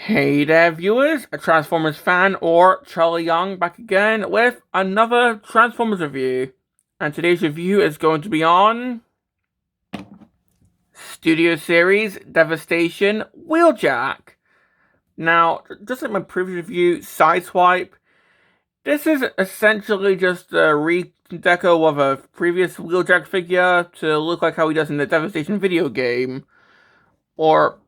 Hey there, viewers! A Transformers fan or Charlie Young back again with another Transformers review. And today's review is going to be on Studio Series Devastation Wheeljack. Now, just like my previous review, Sideswipe, this is essentially just a redeco of a previous Wheeljack figure to look like how he does in the Devastation video game. Or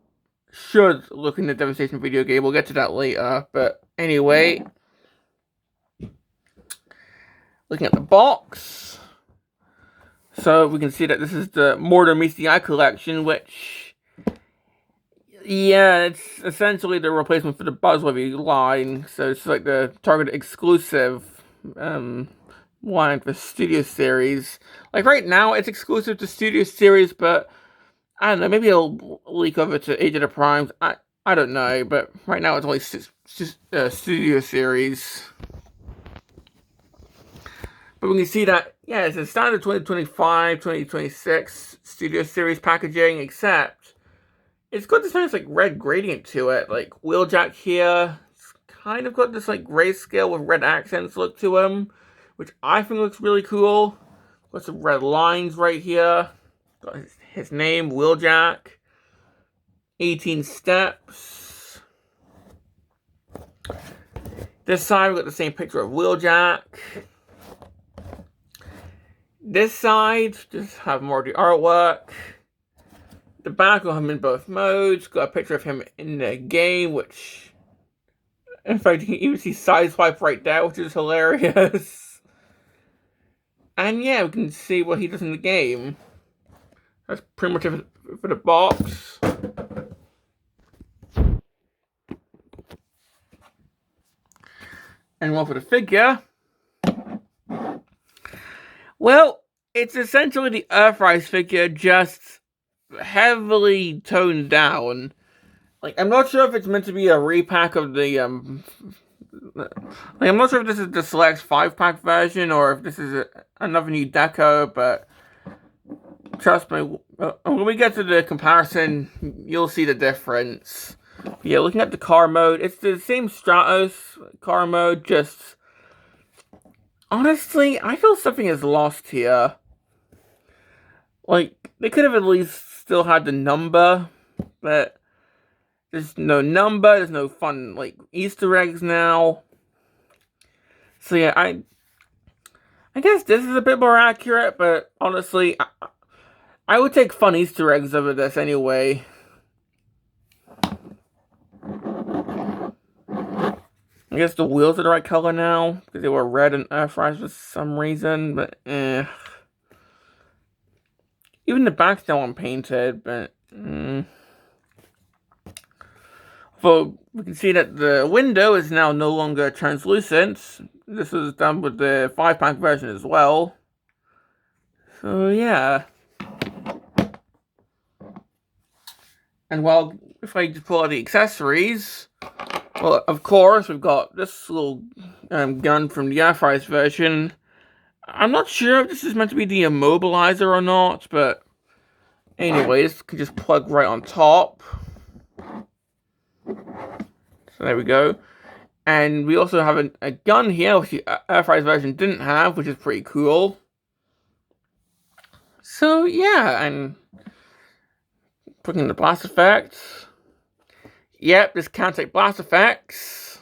should look in the Devastation video game. We'll get to that later. But anyway, looking at the box, so we can see that this is the Mortar Meets the Eye collection, which, yeah, it's essentially the replacement for the Buzzworthy line. So it's like the Target exclusive line for Studio Series. Like right now, it's exclusive to Studio Series, but I don't know. Maybe it'll leak over to Age of the Primes. I don't know, but right now it's only Studio Series. But we can see that, yeah, it's a standard 2025, 2026 Studio Series packaging, except it's got this nice, like, red gradient to it. Like, Wheeljack here, it's kind of got this, like, grayscale with red accents look to him, which I think looks really cool. Got some red lines right here. Got his name, Wheeljack. 18 steps. This side, we got the same picture of Wheeljack. This side, just have more of the artwork. The back will have him in both modes. Got a picture of him in the game, which, in fact, you can even see Sideswipe right there, which is hilarious. And yeah, we can see what he does in the game. That's pretty much it for the box. And one for the figure. Well, it's essentially the Earthrise figure, just heavily toned down. Like, I'm not sure if it's meant to be a repack of the, like, I'm not sure if this is the Select 5-pack version, or if this is another new deco, but trust me, when we get to the comparison, you'll see the difference. Yeah, looking at the car mode, it's the same Stratos car mode, just... Honestly, I feel something is lost here. Like, they could have at least still had the number, but there's no number, there's no fun, like, Easter eggs now. So yeah, I guess this is a bit more accurate, but honestly, I would take fun Easter eggs over this anyway. I guess the wheels are the right color now, because they were red and Earthrise for some reason, but Even the back's still unpainted, but So we can see that the window is now no longer translucent. This was done with the 5-pack version as well. So yeah. And well, if I just pull out the accessories, well, of course, we've got this little gun from the Earthrise version. I'm not sure if this is meant to be the immobilizer or not, but anyway, this can just plug right on top. So there we go. And we also have a gun here, which the Earthrise version didn't have, which is pretty cool. So yeah, and putting the blast effects. Yep, this can take blast effects.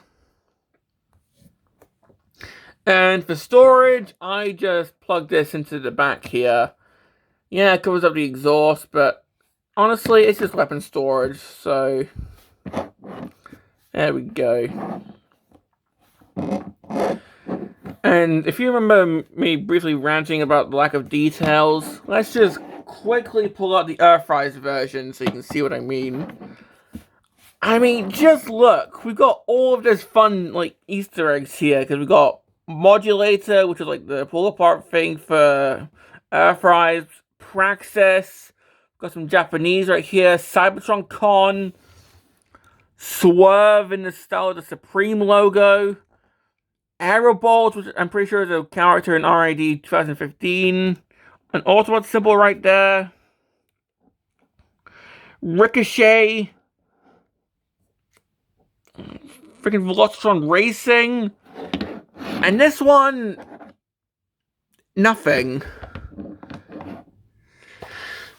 And for storage, I just plug this into the back here. Yeah, it covers up the exhaust, but honestly, it's just weapon storage, so there we go. And if you remember me briefly ranting about the lack of details, let's just quickly pull out the Earthrise version so you can see what I mean. I mean, just look, we've got all of this fun, like, Easter eggs here, because we've got Modulator, which is like the pull apart thing for Earthrise, Praxis, got some Japanese right here, Cybertron Con, Swerve in the style of the Supreme logo, Aeroballs, which I'm pretty sure is a character in RID 2015, an Autobot symbol right there, Ricochet, freaking Velocitron Racing. And this one, nothing.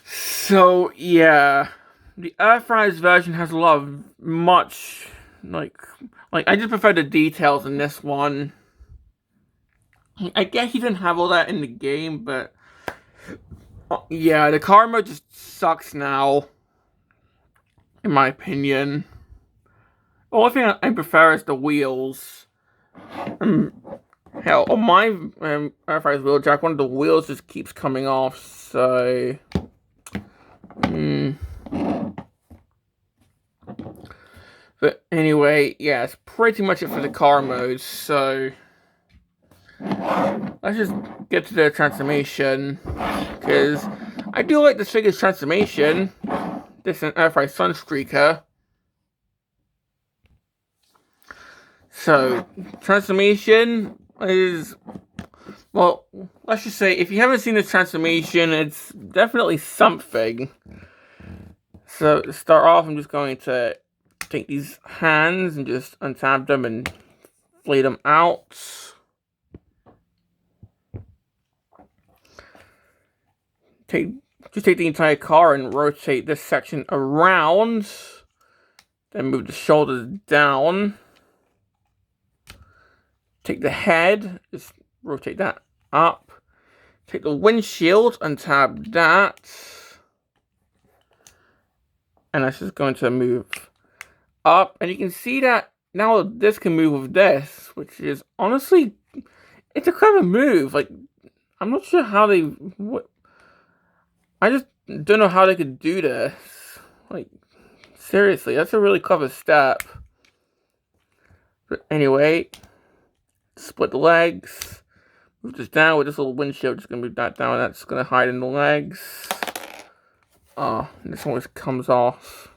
So, yeah. The Earthrise version has a lot of much, like I just prefer the details in this one. I guess he didn't have all that in the game, but yeah, the car mode just sucks now, in my opinion. The only thing I prefer is the wheels. Hell, on my Earthrise Wheeljack, one of the wheels just keeps coming off, so... But anyway, yeah, it's pretty much it for the car mode, so... Let's just get to the transformation, because I do like this figure's transformation. This is an Earthrise Sunstreaker. So, transformation is... Well, let's just say, if you haven't seen this transformation, it's definitely something. So, to start off, I'm just going to take these hands and just untap them and flee them out. Just take the entire car and rotate this section around. Then move the shoulders down. Take the head, just rotate that up. Take the windshield, untap that. And that's just going to move up. And you can see that now this can move with this, which is honestly, it's a clever move. Like, I'm not sure how they... I just don't know how they could do this. Like, seriously, that's a really clever step. But anyway, split the legs. Move this down with this little windshield. Just gonna move that down. That's gonna hide in the legs. Oh, this one just comes off.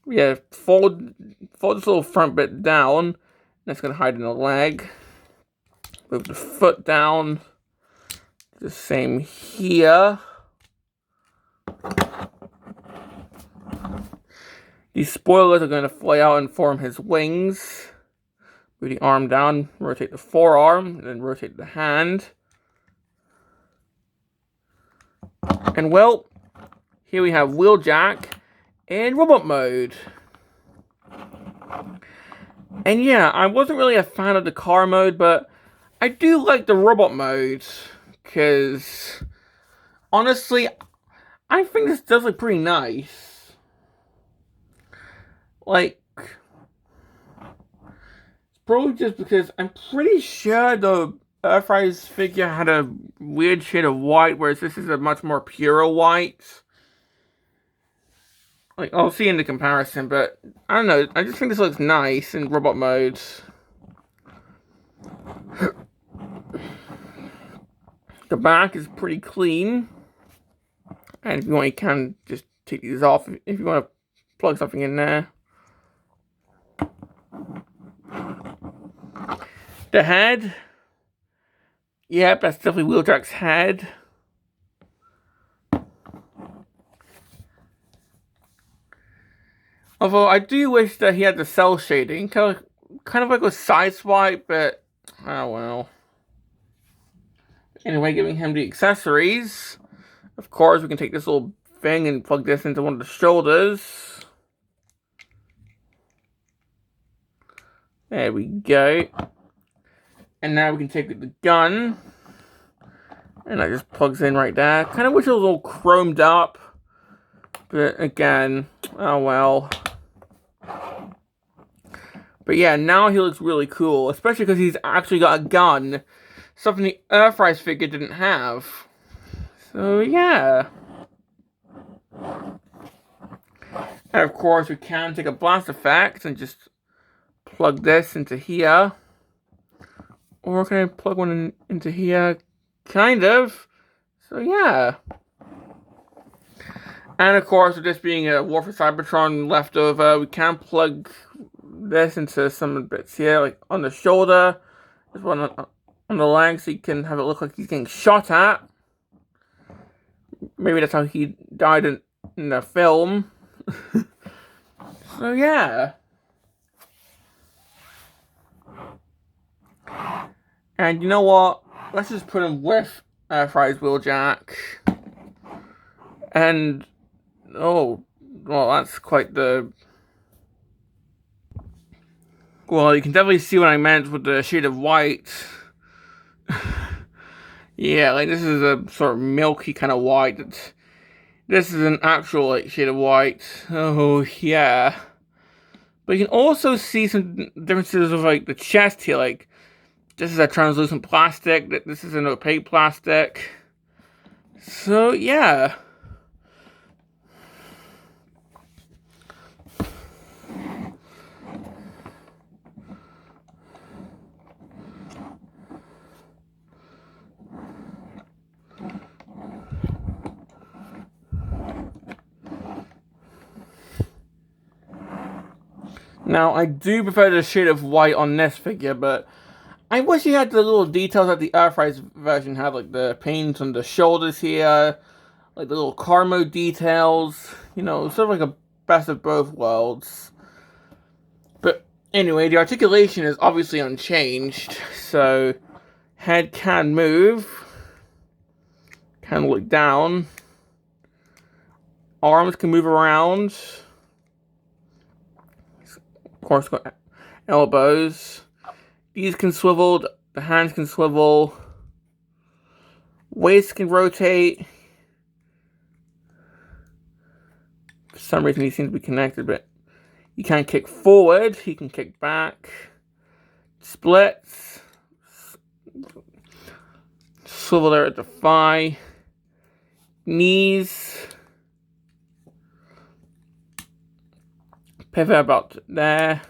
Yeah, fold this little front bit down. That's gonna hide in the leg. Move the foot down. The same here. These spoilers are going to fly out and form his wings. Move the arm down, rotate the forearm, and then rotate the hand. And well, here we have Wheeljack in robot mode. And yeah, I wasn't really a fan of the car mode, but I do like the robot mode. Because, honestly, I think this does look pretty nice. Like, it's probably just because I'm pretty sure the Earthrise figure had a weird shade of white, whereas this is a much more pure white. Like, I'll see in the comparison, but I don't know. I just think this looks nice in robot mode. The back is pretty clean. And if you want, you can just take these off if you want to plug something in there. The head. Yep, that's definitely Wheeljack's head. Although I do wish that he had the cell shading. Kind of like a Sideswipe, but oh well. Anyway, giving him the accessories. Of course, we can take this little thing and plug this into one of the shoulders. There we go. And now we can take the gun. And that just plugs in right there. Kind of wish it was all chromed up. But again, oh well. But yeah, now he looks really cool. Especially because he's actually got a gun. Something the Earthrise figure didn't have. So, yeah. And of course, we can take a blast effect and just plug this into here. Or can I plug one into here? Kind of. So, yeah. And of course, with this being a War for Cybertron leftover, we can plug this into some bits here, like on the shoulder. There's one on the leg, so you can have it look like he's getting shot at. Maybe that's how he died in the film. So yeah. And you know what? Let's just put him with Fry's Wheeljack. And oh, well, that's quite the. Well, you can definitely see what I meant with the shade of white. Yeah, like this is a sort of milky kind of white. This is an actual like shade of white. Oh yeah. But you can also see some differences of like the chest here. Like this is a translucent plastic. This is an opaque plastic. So yeah. Now, I do prefer the shade of white on this figure, but I wish he had the little details that the Earthrise version had, like the paint on the shoulders here, like the little car mode details, you know, sort of like a best of both worlds. But anyway, the articulation is obviously unchanged, so head can move, can look down, arms can move around. Of course, got elbows. These can swivel. The hands can swivel. Waist can rotate. For some reason, these seem to be connected, but you can kick forward. He can kick back. Splits. Swivel there at the thigh. Knees. Pivot about there.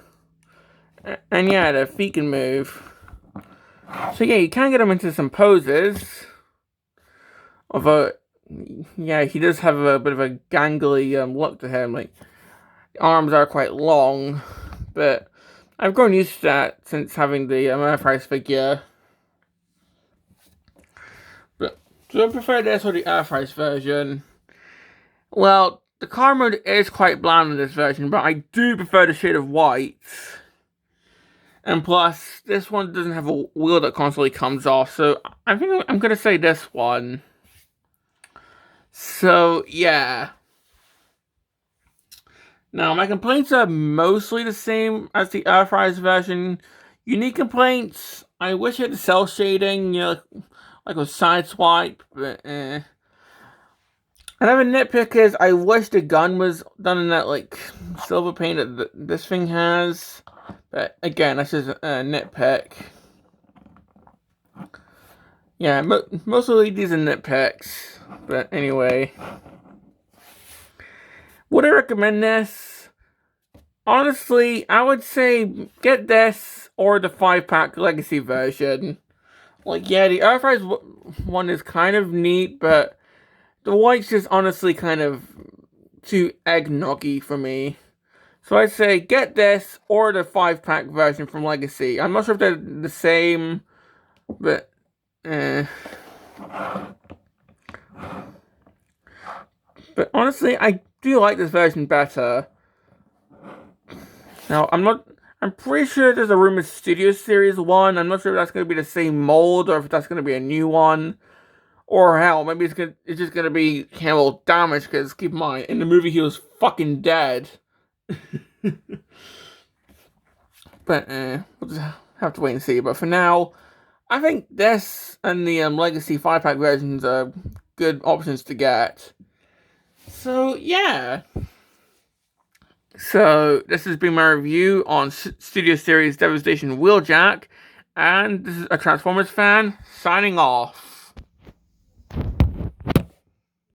And yeah, the feet can move. So yeah, you can get him into some poses. Although, yeah, he does have a bit of a gangly look to him. Like, the arms are quite long. But I've grown used to that since having the Earthrise figure. But do I prefer this or the Earthrise version? Well, the car mode is quite bland in this version, but I do prefer the shade of white. And plus, this one doesn't have a wheel that constantly comes off, so I think I'm gonna say this one. So, yeah. Now, my complaints are mostly the same as the Earthrise version. Unique complaints, I wish it had cell shading, you know, like a side swipe, but Another nitpick is I wish the gun was done in that like silver paint that this thing has. But again, that's just a nitpick. Yeah, mostly these are nitpicks. But anyway. Would I recommend this? Honestly, I would say get this or the 5-pack Legacy version. Like, yeah, the Earthrise one is kind of neat, but the white's just honestly kind of too eggnoggy for me. So I'd say get this or the 5-pack version from Legacy. I'm not sure if they're the same, but But honestly, I do like this version better. Now, I'm pretty sure there's a rumored Studio Series 1. I'm not sure if that's going to be the same mold or if that's going to be a new one. Or hell, maybe it's just gonna be Hamill damaged, because keep in mind, in the movie he was fucking dead. But we'll just have to wait and see. But for now, I think this and the Legacy 5-pack versions are good options to get. So yeah. So this has been my review on Studio Series Devastation Wheeljack, and this is a Transformers fan signing off.